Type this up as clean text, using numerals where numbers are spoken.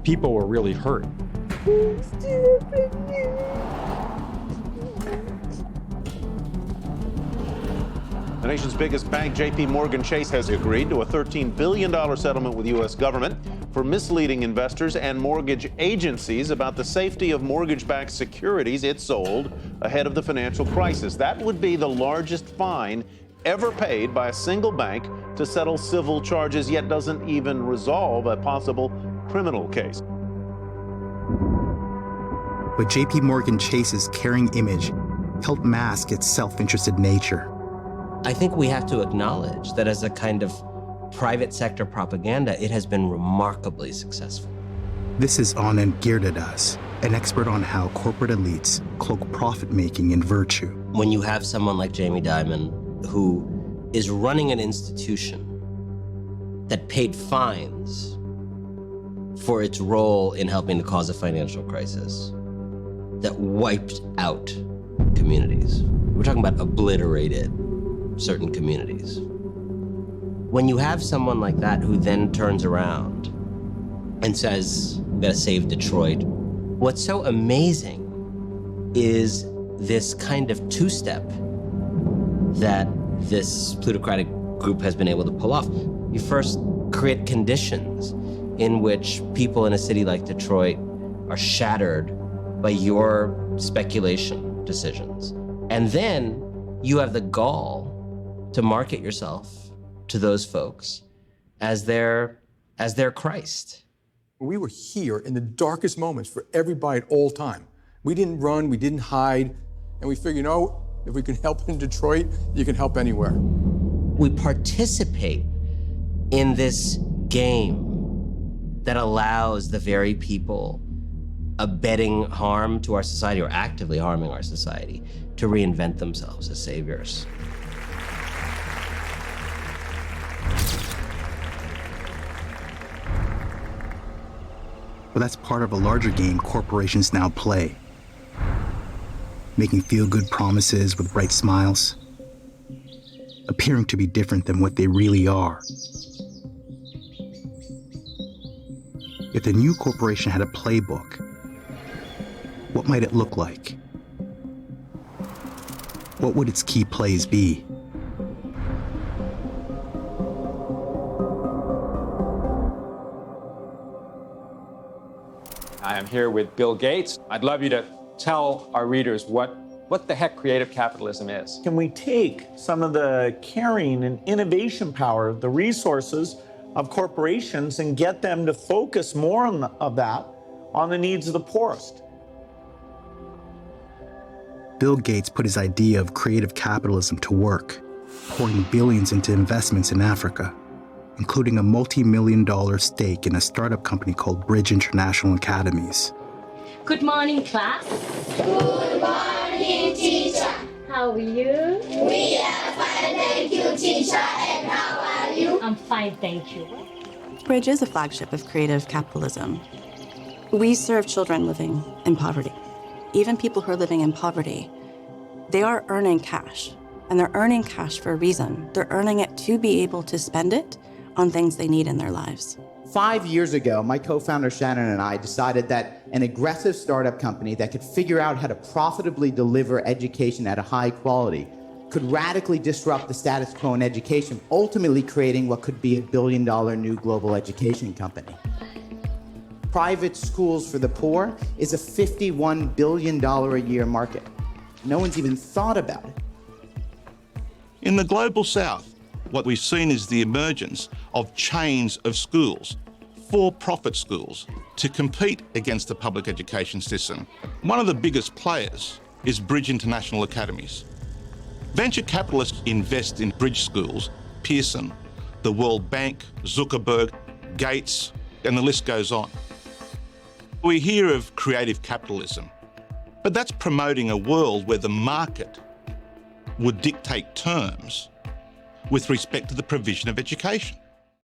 People were really hurt. The nation's biggest bank, JP Chase, has agreed to a $13 billion settlement with the U.S. government for misleading investors and mortgage agencies about the safety of mortgage-backed securities it sold ahead of the financial crisis. That would be the largest fine ever paid by a single bank to settle civil charges, yet doesn't even resolve a possible criminal case. But JP Chase's caring image helped mask its self-interested nature. I think we have to acknowledge that as a kind of private sector propaganda, it has been remarkably successful. This is Anand Girdadas, an expert on how corporate elites cloak profit-making in virtue. When you have someone like Jamie Dimon, who is running an institution that paid fines for its role in helping to cause a financial crisis, that wiped out communities. We're talking about obliterated certain communities. When you have someone like that who then turns around and says, we gotta save Detroit, what's so amazing is this kind of two-step that this plutocratic group has been able to pull off. You first create conditions in which people in a city like Detroit are shattered by your speculation decisions. And then you have the gall to market yourself to those folks as their Christ. We were here in the darkest moments for everybody at all time. We didn't run, we didn't hide, and we figured, if we can help in Detroit, you can help anywhere. We participate in this game that allows the very people abetting harm to our society or actively harming our society to reinvent themselves as saviors. But that's part of a larger game corporations now play. Making feel-good promises with bright smiles, appearing to be different than what they really are. If the new corporation had a playbook, what might it look like? What would its key plays be? I am here with Bill Gates. I'd love you to tell our readers what the heck creative capitalism is. Can we take some of the caring and innovation power, the resources of corporations, and get them to focus more of that on the needs of the poorest? Bill Gates put his idea of creative capitalism to work, pouring billions into investments in Africa, including a multi-million-dollar stake in a startup company called Bridge International Academies. Good morning, class. Good morning, teacher. How are you? We are fine, thank you, teacher. And how are you? I'm fine, thank you. Bridge is a flagship of creative capitalism. We serve children living in poverty. Even people who are living in poverty, they are earning cash. And they're earning cash for a reason. They're earning it to be able to spend it on things they need in their lives. 5 years ago, my co-founder Shannon and I decided that an aggressive startup company that could figure out how to profitably deliver education at a high quality could radically disrupt the status quo in education, ultimately creating what could be $1 billion new global education company. Private schools for the poor is a $51 billion a year market. No one's even thought about it. In the global south, what we've seen is the emergence of chains of schools, for-profit schools, to compete against the public education system. One of the biggest players is Bridge International Academies. Venture capitalists invest in Bridge schools, Pearson, the World Bank, Zuckerberg, Gates, and the list goes on. We hear of creative capitalism, but that's promoting a world where the market would dictate terms with respect to the provision of education.